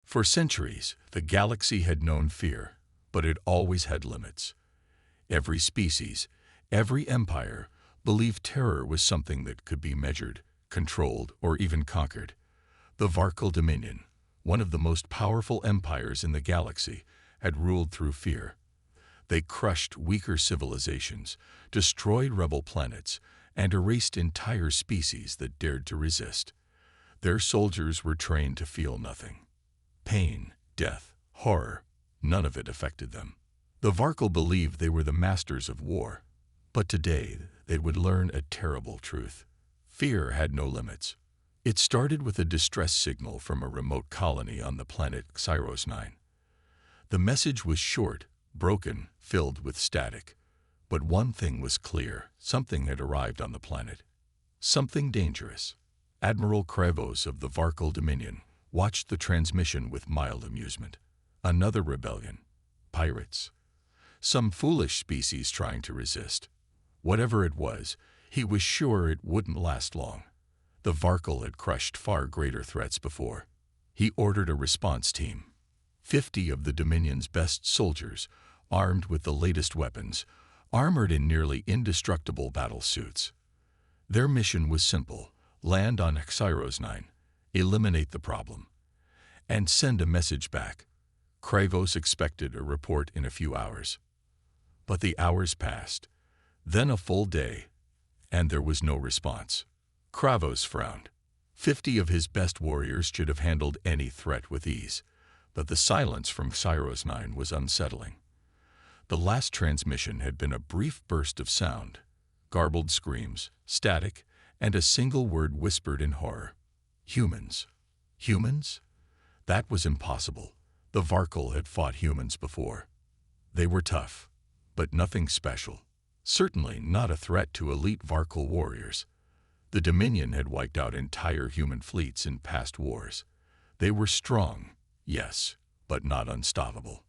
For centuries, the galaxy had known fear, but it always had limits. Every species, every empire, believed terror was something that could be measured, controlled, or even conquered. The HFY Dominion, one of the most powerful empires in the galaxy, had ruled through fear. They crushed weaker civilizations, destroyed rebel planets, and erased entire species that dared to resist. Their soldiers were trained to feel nothing. Pain, death, horror, none of it affected them. The HFY believed they were the masters of war, but today they would learn a terrible truth. Fear had no limits. It started with a distress signal from a remote colony on the planet Xyros 9. The message was short, broken, filled with static. But one thing was clear: something had arrived on the planet. Something dangerous. Admiral Kravos of the HFY Dominion watched the transmission with mild amusement. Another rebellion. Pirates. Some foolish species trying to resist. Whatever it was, he was sure it wouldn't last long. The HFY had crushed far greater threats before. He ordered a response team. 50 of the Dominion's best soldiers, armed with the latest weapons, armored in nearly indestructible battle suits. Their mission was simple: land on Xyros 9, eliminate the problem, and send a message back. Kravos expected a report in a few hours. But the hours passed, then a full day, and there was no response. Kravos frowned. 50 of his best warriors should have handled any threat with ease, but the silence from Xyros 9 was unsettling. The last transmission had been a brief burst of sound, garbled screams, static, and a single word whispered in horror. Humans. Humans? That was impossible. The HFY had fought humans before. They were tough, but nothing special. Certainly not a threat to elite HFY warriors. The Dominion had wiped out entire human fleets in past wars. They were strong, yes, but not unstoppable.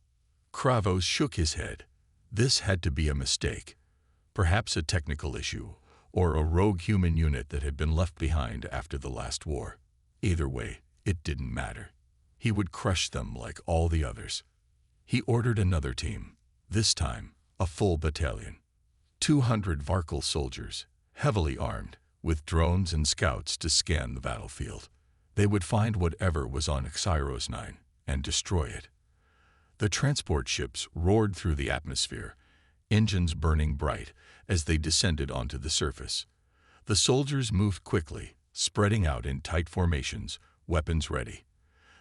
Kravos shook his head. This had to be a mistake. Perhaps a technical issue, or a rogue human unit that had been left behind after the last war. Either way, it didn't matter. He would crush them like all the others. He ordered another team, this time a full battalion. 200 HFY soldiers, heavily armed, with drones and scouts to scan the battlefield. They would find whatever was on Xyros 9 and destroy it. The transport ships roared through the atmosphere, engines burning bright as they descended onto the surface. The soldiers moved quickly, spreading out in tight formations, weapons ready.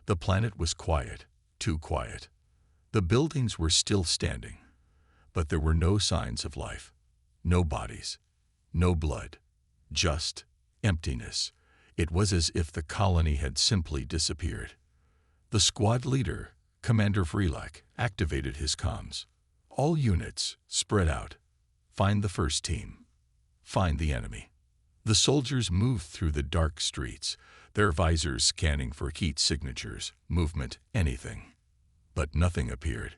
The planet was quiet, too quiet. The buildings were still standing, but there were no signs of life. No bodies, no blood, just emptiness. It was as if the colony had simply disappeared. The squad leader, Commander Vrelak, activated his comms. All units, spread out. Find the first team. Find the enemy. The soldiers moved through the dark streets, their visors scanning for heat signatures, movement, anything. But nothing appeared.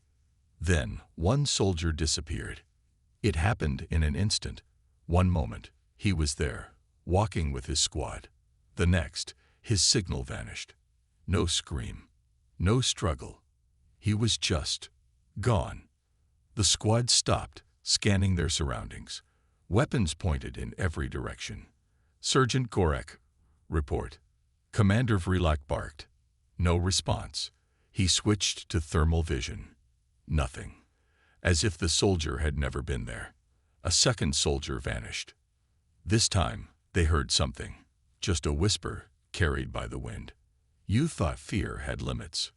Then, one soldier disappeared. It happened in an instant. One moment, he was there, walking with his squad. The next, his signal vanished. No scream, no struggle. He was just gone. The squad stopped, scanning their surroundings. Weapons pointed in every direction. Sergeant Gorek, report. Commander Vrelak barked. No response. He switched to thermal vision. Nothing. As if the soldier had never been there. A second soldier vanished. This time, they heard something. Just a whisper, carried by the wind. You thought fear had limits.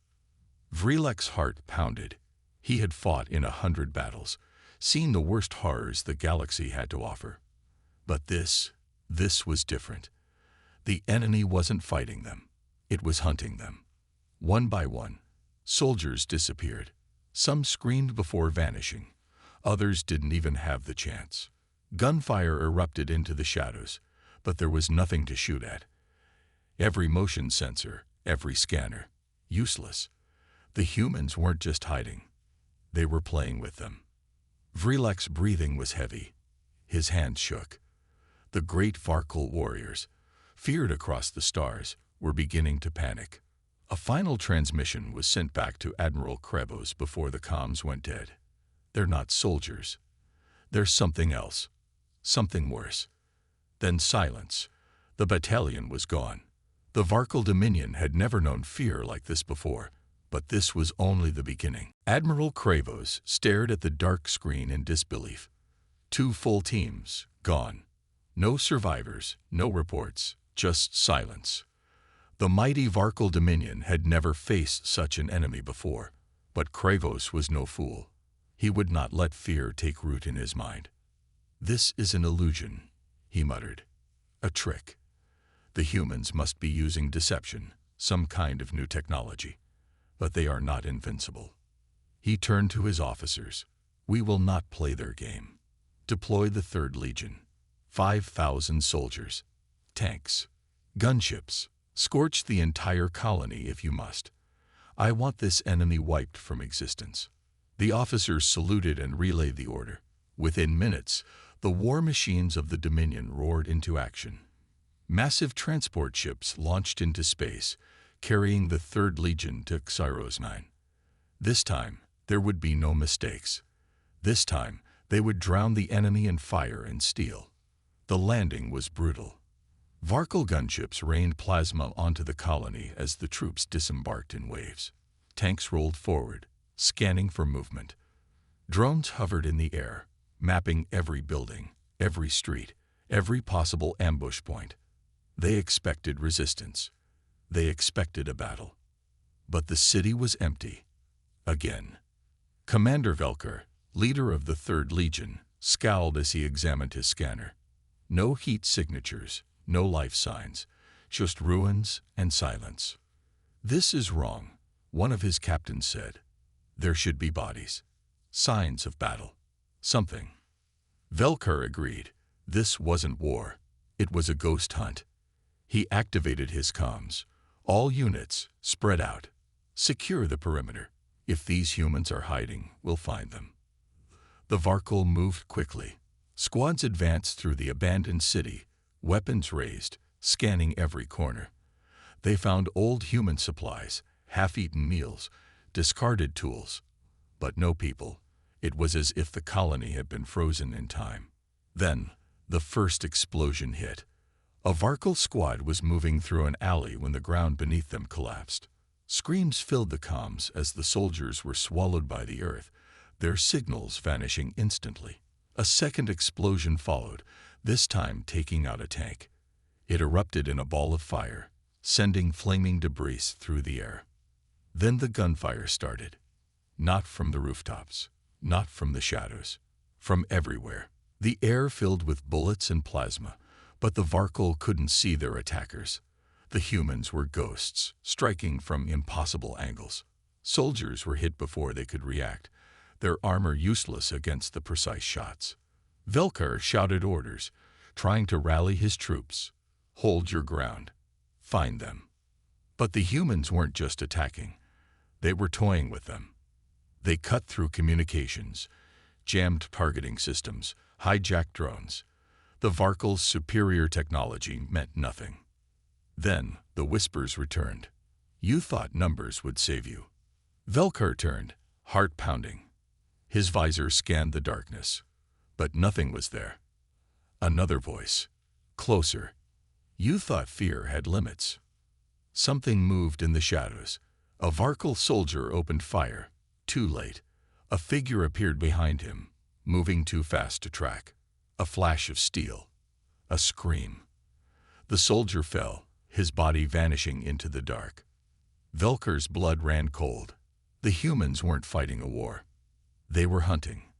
Vrelak's heart pounded. He had fought in 100 battles, seen the worst horrors the galaxy had to offer. But this was different. The enemy wasn't fighting them. It was hunting them. One by one, soldiers disappeared. Some screamed before vanishing. Others didn't even have the chance. Gunfire erupted into the shadows, but there was nothing to shoot at. Every motion sensor, every scanner, useless. The humans weren't just hiding. They were playing with them. Vrelak's breathing was heavy. His hands shook. The great HFY warriors, feared across the stars, were beginning to panic. A final transmission was sent back to Admiral Kravos before the comms went dead. They're not soldiers. They're something else. Something worse. Then silence. The battalion was gone. The Varkal Dominion had never known fear like this before, but this was only the beginning. Admiral Kravos stared at the dark screen in disbelief. 2 full teams, gone. No survivors, no reports, just silence. The mighty Varkal Dominion had never faced such an enemy before, but Kravos was no fool. He would not let fear take root in his mind. "This is an illusion," he muttered. "A trick. The humans must be using deception, some kind of new technology. But they are not invincible." He turned to his officers. "We will not play their game. Deploy the 3rd Legion. 5,000 soldiers. Tanks. Gunships. Scorch the entire colony if you must. I want this enemy wiped from existence." The officers saluted and relayed the order. Within minutes, the war machines of the Dominion roared into action. Massive transport ships launched into space, carrying the 3rd Legion to Xyros 9. This time, there would be no mistakes. This time, they would drown the enemy in fire and steel. The landing was brutal. Varkal gunships rained plasma onto the colony as the troops disembarked in waves. Tanks rolled forward, scanning for movement. Drones hovered in the air, mapping every building, every street, every possible ambush point. They expected resistance. They expected a battle. But the city was empty. Again. Commander Velker, leader of the 3rd Legion, scowled as he examined his scanner. No heat signatures, no life signs, just ruins and silence. "This is wrong," one of his captains said. "There should be bodies. Signs of battle. Something." Velker agreed. This wasn't war. It was a ghost hunt. He activated his comms. "All units, spread out. Secure the perimeter. If these humans are hiding, we'll find them." The Varkal moved quickly. Squads advanced through the abandoned city, weapons raised, scanning every corner. They found old human supplies, half-eaten meals, discarded tools. But no people. It was as if the colony had been frozen in time. Then, the first explosion hit. A Varkal squad was moving through an alley when the ground beneath them collapsed. Screams filled the comms as the soldiers were swallowed by the earth, their signals vanishing instantly. A second explosion followed, this time taking out a tank. It erupted in a ball of fire, sending flaming debris through the air. Then the gunfire started. Not from the rooftops, not from the shadows, from everywhere. The air filled with bullets and plasma, but the Varkal couldn't see their attackers. The humans were ghosts, striking from impossible angles. Soldiers were hit before they could react, their armor useless against the precise shots. Velker shouted orders, trying to rally his troops. "Hold your ground. Find them." But the humans weren't just attacking. They were toying with them. They cut through communications, jammed targeting systems, hijacked drones. The Varkal's superior technology meant nothing. Then the whispers returned. "You thought numbers would save you." Velker turned, heart pounding. His visor scanned the darkness, but nothing was there. Another voice, closer. "You thought fear had limits." Something moved in the shadows. A Varkal soldier opened fire. Too late. A figure appeared behind him, moving too fast to track. A flash of steel. A scream. The soldier fell, his body vanishing into the dark. Velker's blood ran cold. The humans weren't fighting a war. They were hunting.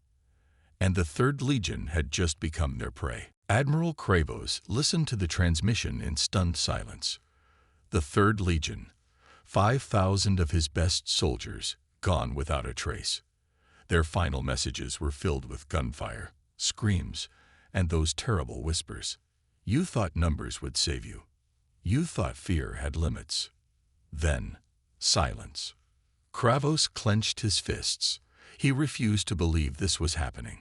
And the 3rd Legion had just become their prey. Admiral Kravos listened to the transmission in stunned silence. The 3rd Legion, 5,000 of his best soldiers, gone without a trace. Their final messages were filled with gunfire, screams, and those terrible whispers. "You thought numbers would save you. You thought fear had limits." Then, silence. Kravos clenched his fists. He refused to believe this was happening.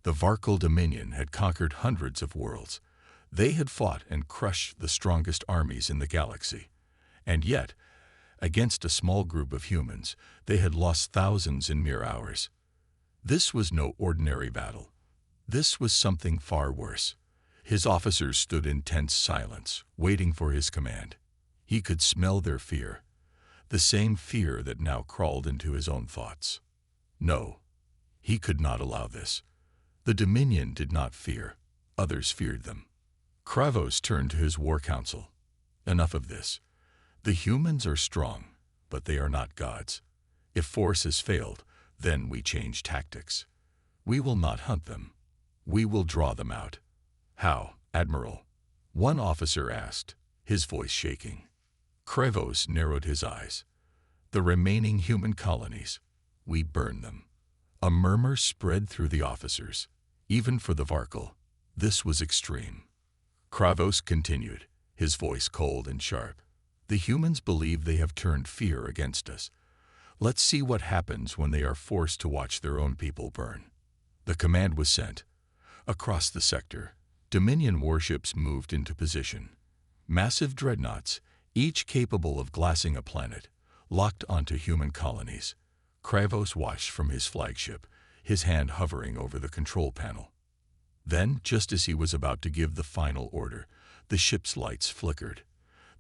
The Varkal Dominion had conquered hundreds of worlds. They had fought and crushed the strongest armies in the galaxy. And yet, Against a small group of humans, they had lost thousands in mere hours. This was no ordinary battle. This was something far worse. His officers stood in tense silence, waiting for his command. He could smell their fear, the same fear that now crawled into his own thoughts. No, he could not allow this. The Dominion did not fear. Others feared them. Kravos turned to his war council. Enough of this. The humans are strong, but they are not gods. If force has failed, then we change tactics. We will not hunt them. We will draw them out. How, Admiral? One officer asked, his voice shaking. Kravos narrowed his eyes. The remaining human colonies, we burn them. A murmur spread through the officers. Even for the Varkal, this was extreme. Kravos continued, his voice cold and sharp. The humans believe they have turned fear against us. Let's see what happens when they are forced to watch their own people burn. The command was sent. Across the sector, Dominion warships moved into position. Massive dreadnoughts, each capable of glassing a planet, locked onto human colonies. Kravos watched from his flagship, his hand hovering over the control panel. Then, just as he was about to give the final order, the ship's lights flickered.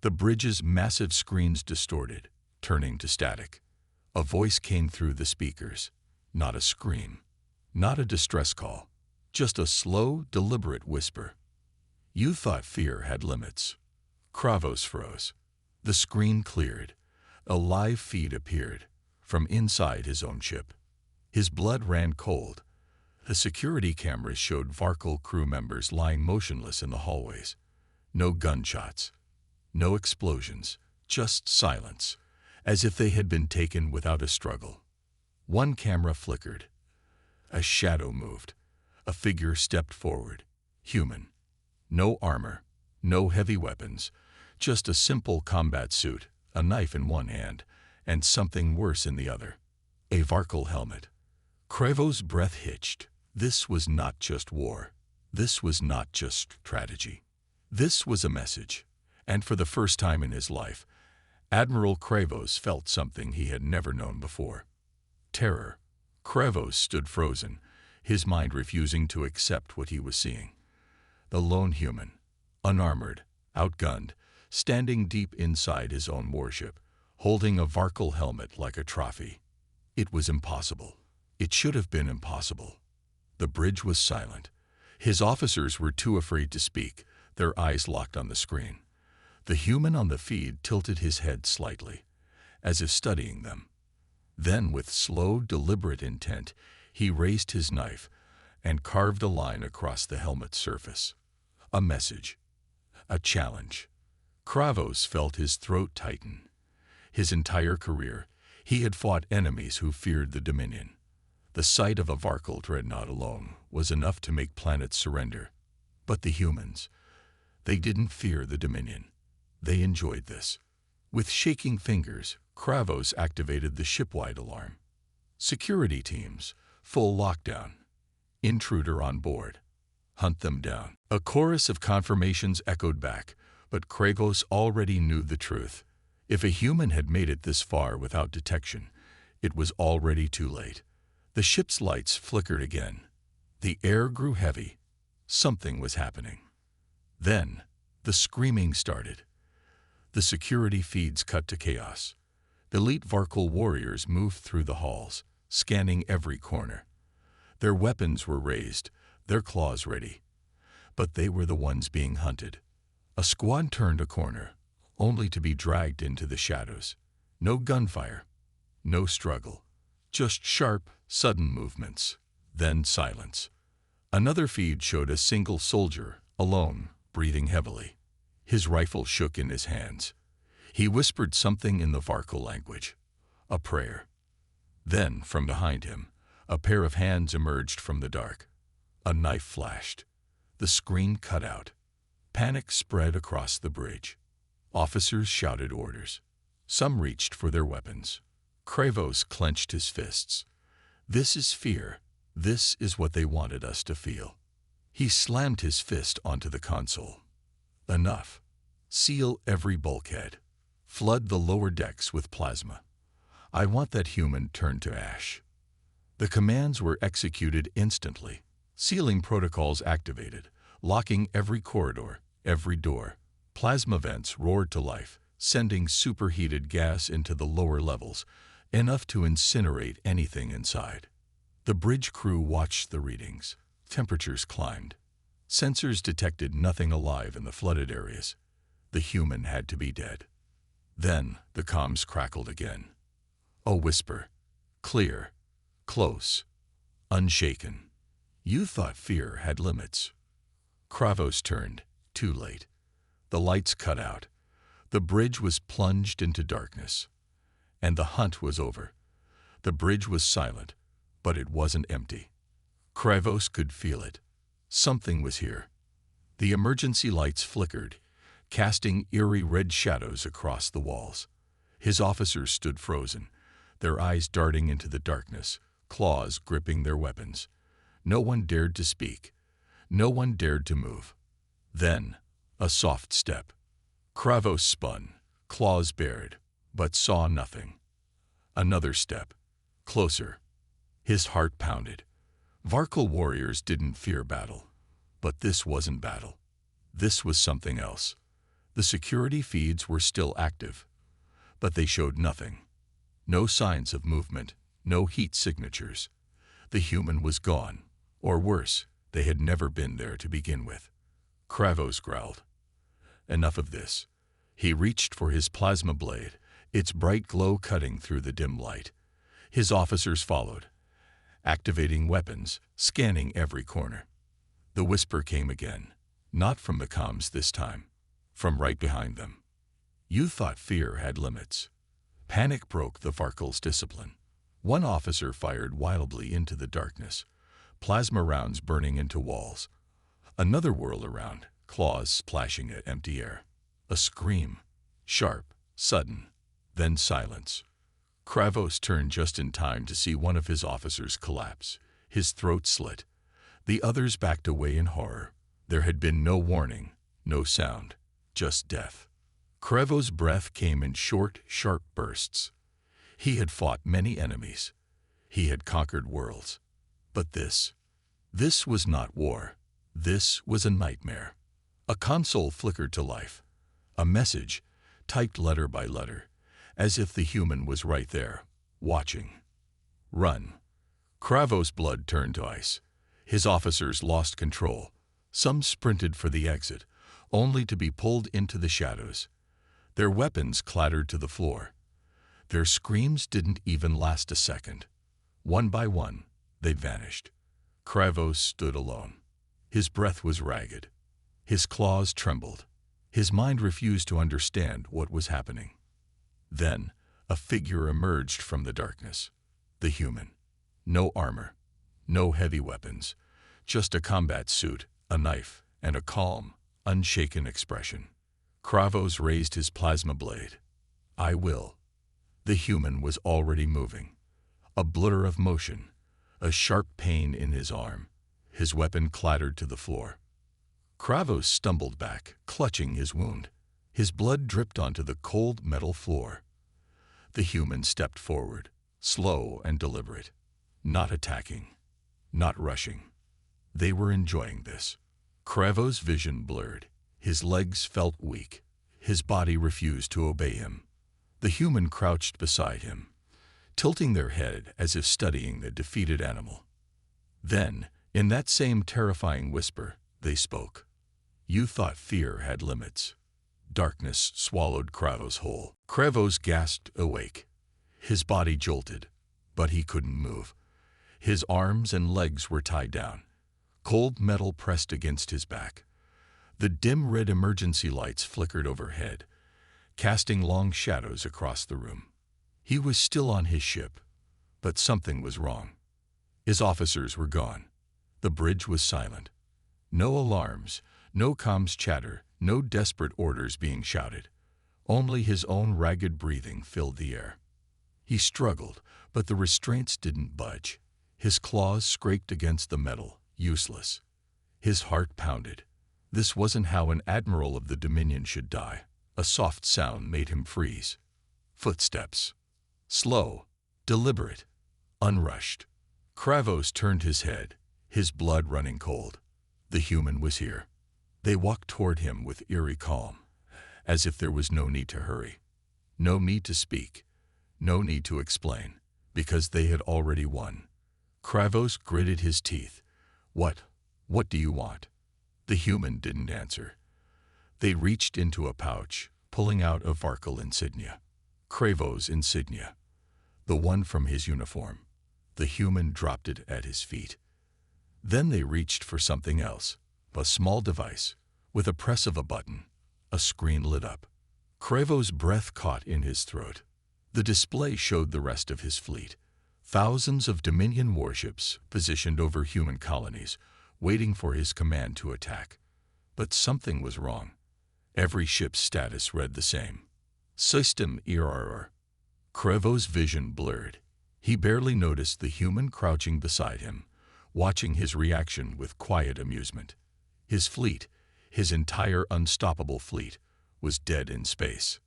The bridge's massive screens distorted, turning to static. A voice came through the speakers. Not a scream, not a distress call, just a slow, deliberate whisper. You thought fear had limits. Kravos froze. The screen cleared. A live feed appeared from inside his own ship. His blood ran cold. The security cameras showed Varkal crew members lying motionless in the hallways. No gunshots, no explosions, just silence, as if they had been taken without a struggle. One camera flickered. A shadow moved. A figure stepped forward. Human. No armor, no heavy weapons, just a simple combat suit, a knife in one hand, and something worse in the other. A Varkal helmet. Kravos' breath hitched. This was not just war. This was not just strategy. This was a message. And for the first time in his life, Admiral Kravos felt something he had never known before. Terror. Kravos stood frozen, his mind refusing to accept what he was seeing. The lone human, unarmored, outgunned, standing deep inside his own warship, holding a Varkal helmet like a trophy. It was impossible. It should have been impossible. The bridge was silent. His officers were too afraid to speak, their eyes locked on the screen. The human on the feed tilted his head slightly, as if studying them. Then, with slow, deliberate intent, he raised his knife and carved a line across the helmet's surface. A message. A challenge. Kravos felt his throat tighten. His entire career, he had fought enemies who feared the Dominion. The sight of a Varkal dreadnought alone was enough to make planets surrender. But the humans, they didn't fear the Dominion. They enjoyed this. With shaking fingers, Kravos activated the ship-wide alarm. Security teams, full lockdown. Intruder on board. Hunt them down. A chorus of confirmations echoed back, but Kravos already knew the truth. If a human had made it this far without detection, it was already too late. The ship's lights flickered again. The air grew heavy. Something was happening. Then, the screaming started. The security feeds cut to chaos. Elite Varkal warriors moved through the halls, scanning every corner. Their weapons were raised, their claws ready. But they were the ones being hunted. A squad turned a corner, only to be dragged into the shadows. No gunfire, no struggle, just sharp, sudden movements, then silence. Another feed showed a single soldier, alone, breathing heavily. His rifle shook in his hands. He whispered something in the Varkal language, a prayer. Then, from behind him, a pair of hands emerged from the dark. A knife flashed. The screen cut out. Panic spread across the bridge. Officers shouted orders. Some reached for their weapons. Kravos clenched his fists. This is fear. This is what they wanted us to feel. He slammed his fist onto the console. Enough. Seal every bulkhead. Flood the lower decks with plasma. I want that human turned to ash. The commands were executed instantly. Sealing protocols activated, locking every corridor, every door. Plasma vents roared to life, sending superheated gas into the lower levels, enough to incinerate anything inside. The bridge crew watched the readings. Temperatures climbed. Sensors detected nothing alive in the flooded areas. The human had to be dead. Then the comms crackled again. A whisper. Clear. Close. Unshaken. You thought fear had limits. Kravos turned. Too late. The lights cut out. The bridge was plunged into darkness. And the hunt was over. The bridge was silent, but it wasn't empty. Kravos could feel it. Something was here. The emergency lights flickered, casting eerie red shadows across the walls. His officers stood frozen, their eyes darting into the darkness, claws gripping their weapons. No one dared to speak. No one dared to move. Then, a soft step. Kravos spun, claws bared, but saw nothing. Another step. Closer. His heart pounded. Varkal warriors didn't fear battle. But this wasn't battle. This was something else. The security feeds were still active, but they showed nothing. No signs of movement, no heat signatures. The human was gone, or worse, they had never been there to begin with. Kravos growled. Enough of this. He reached for his plasma blade, its bright glow cutting through the dim light. His officers followed, activating weapons, scanning every corner. The whisper came again, not from the comms this time, from right behind them. You thought fear had limits. Panic broke the Varkal's discipline. One officer fired wildly into the darkness, plasma rounds burning into walls. Another whirled around, claws splashing at empty air. A scream, sharp, sudden, then silence. Kravos turned just in time to see one of his officers collapse, his throat slit. The others backed away in horror. There had been no warning, no sound, just death. Kravos' breath came in short, sharp bursts. He had fought many enemies. He had conquered worlds. But this was not war. This was a nightmare. A console flickered to life. A message, typed letter by letter, as if the human was right there, watching. Run. Kravos' blood turned to ice. His officers lost control. Some sprinted for the exit, only to be pulled into the shadows. Their weapons clattered to the floor. Their screams didn't even last a second. One by one, they vanished. Kravos stood alone. His breath was ragged. His claws trembled. His mind refused to understand what was happening. Then, a figure emerged from the darkness. The human. No armor. No heavy weapons. Just a combat suit, a knife, and a calm, unshaken expression. Kravos raised his plasma blade. I will. The human was already moving. A blur of motion. A sharp pain in his arm. His weapon clattered to the floor. Kravos stumbled back, clutching his wound. His blood dripped onto the cold metal floor. The human stepped forward, slow and deliberate. Not attacking. Not rushing. They were enjoying this. Kravos' vision blurred. His legs felt weak. His body refused to obey him. The human crouched beside him, tilting their head as if studying the defeated animal. Then, in that same terrifying whisper, they spoke. You thought fear had limits. Darkness swallowed Kravos whole. Kravos gasped awake. His body jolted, but he couldn't move. His arms and legs were tied down. Cold metal pressed against his back. The dim red emergency lights flickered overhead, casting long shadows across the room. He was still on his ship, but something was wrong. His officers were gone. The bridge was silent. No alarms, no comms chatter, no desperate orders being shouted. Only his own ragged breathing filled the air. He struggled, but the restraints didn't budge. His claws scraped against the metal, useless. His heart pounded. This wasn't how an admiral of the Dominion should die. A soft sound made him freeze. Footsteps. Slow, deliberate, unrushed. Kravos turned his head, his blood running cold. The human was here. They walked toward him with eerie calm, as if there was no need to hurry, no need to speak, no need to explain, because they had already won. Kravos gritted his teeth. What do you want? The human didn't answer. They reached into a pouch, pulling out a Varkal insignia. Kravos' insignia. The one from his uniform. The human dropped it at his feet. Then they reached for something else, a small device. With a press of a button, a screen lit up. Kravos' breath caught in his throat. The display showed the rest of his fleet. Thousands of Dominion warships positioned over human colonies, waiting for his command to attack. But something was wrong. Every ship's status read the same. System error. Kravos' vision blurred. He barely noticed the human crouching beside him, watching his reaction with quiet amusement. His fleet, his entire unstoppable fleet, was dead in space.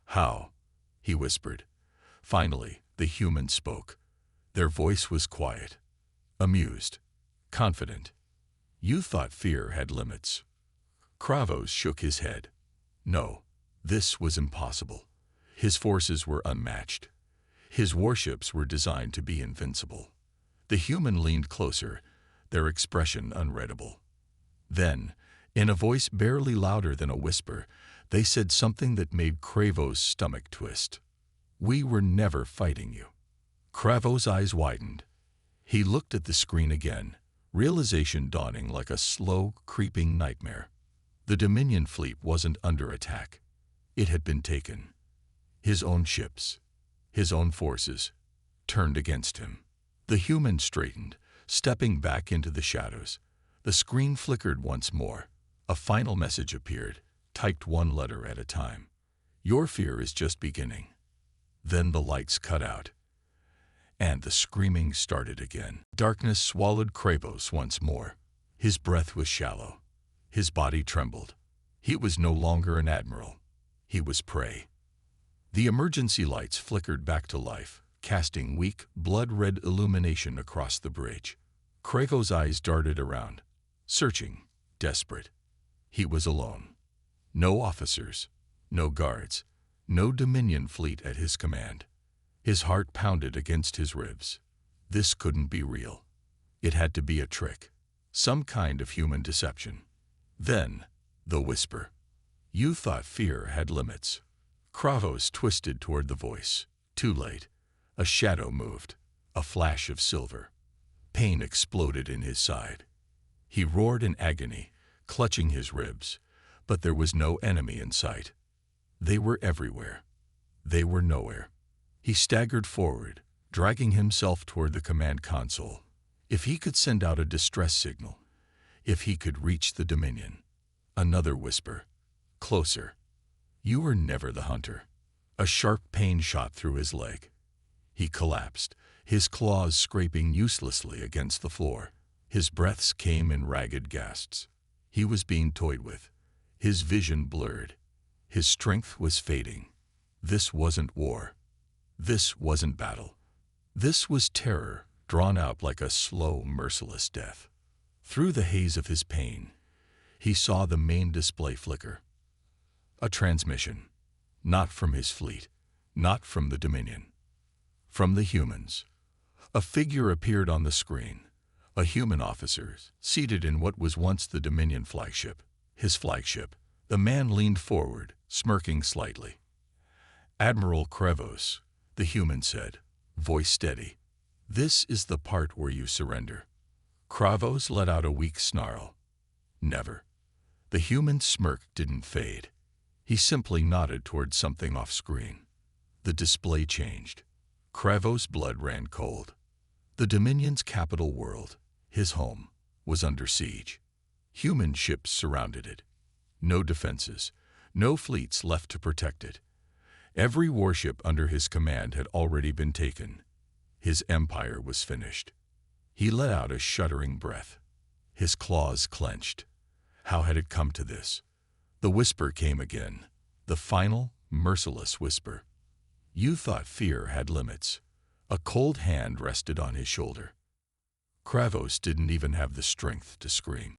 How? He whispered. Finally, the human spoke. Their voice was quiet, amused, confident. You thought fear had limits. Kravos shook his head. No, this was impossible. His forces were unmatched. His warships were designed to be invincible. The human leaned closer, their expression unreadable. Then, in a voice barely louder than a whisper, they said something that made Kravos' stomach twist. We were never fighting you. Kravos' eyes widened. He looked at the screen again, realization dawning like a slow, creeping nightmare. The Dominion fleet wasn't under attack. It had been taken. His own ships, his own forces, turned against him. The human straightened, stepping back into the shadows. The screen flickered once more. A final message appeared, typed one letter at a time. Your fear is just beginning. Then the lights cut out, and the screaming started again. Darkness swallowed Kravos once more. His breath was shallow. His body trembled. He was no longer an admiral. He was prey. The emergency lights flickered back to life, casting weak, blood-red illumination across the bridge. Kravos' eyes darted around, searching, desperate. He was alone. No officers, no guards, no Dominion fleet at his command. His heart pounded against his ribs. This couldn't be real. It had to be a trick, some kind of human deception. Then, the whisper. You thought fear had limits. Kravos twisted toward the voice. Too late. A shadow moved, a flash of silver. Pain exploded in his side. He roared in agony, clutching his ribs, but there was no enemy in sight. They were everywhere. They were nowhere. He staggered forward, dragging himself toward the command console. If he could send out a distress signal, if he could reach the Dominion. Another whisper. Closer. You were never the hunter. A sharp pain shot through his leg. He collapsed, his claws scraping uselessly against the floor. His breaths came in ragged gasps. He was being toyed with. His vision blurred. His strength was fading. This wasn't war. This wasn't battle. This was terror, drawn out like a slow, merciless death. Through the haze of his pain, he saw the main display flicker. A transmission. Not from his fleet. Not from the Dominion. From the humans. A figure appeared on the screen. A human officer, seated in what was once the Dominion flagship. His flagship. The man leaned forward, smirking slightly. Admiral Kravos, the human said, voice steady. This is the part where you surrender. Kravos let out a weak snarl. Never. The human smirk didn't fade. He simply nodded toward something off-screen. The display changed. Kravos' blood ran cold. The Dominion's capital world, his home, was under siege. Human ships surrounded it. No defenses, no fleets left to protect it. Every warship under his command had already been taken. His empire was finished. He let out a shuddering breath. His claws clenched. How had it come to this? The whisper came again. The final, merciless whisper. You thought fear had limits. A cold hand rested on his shoulder. Kravos didn't even have the strength to scream.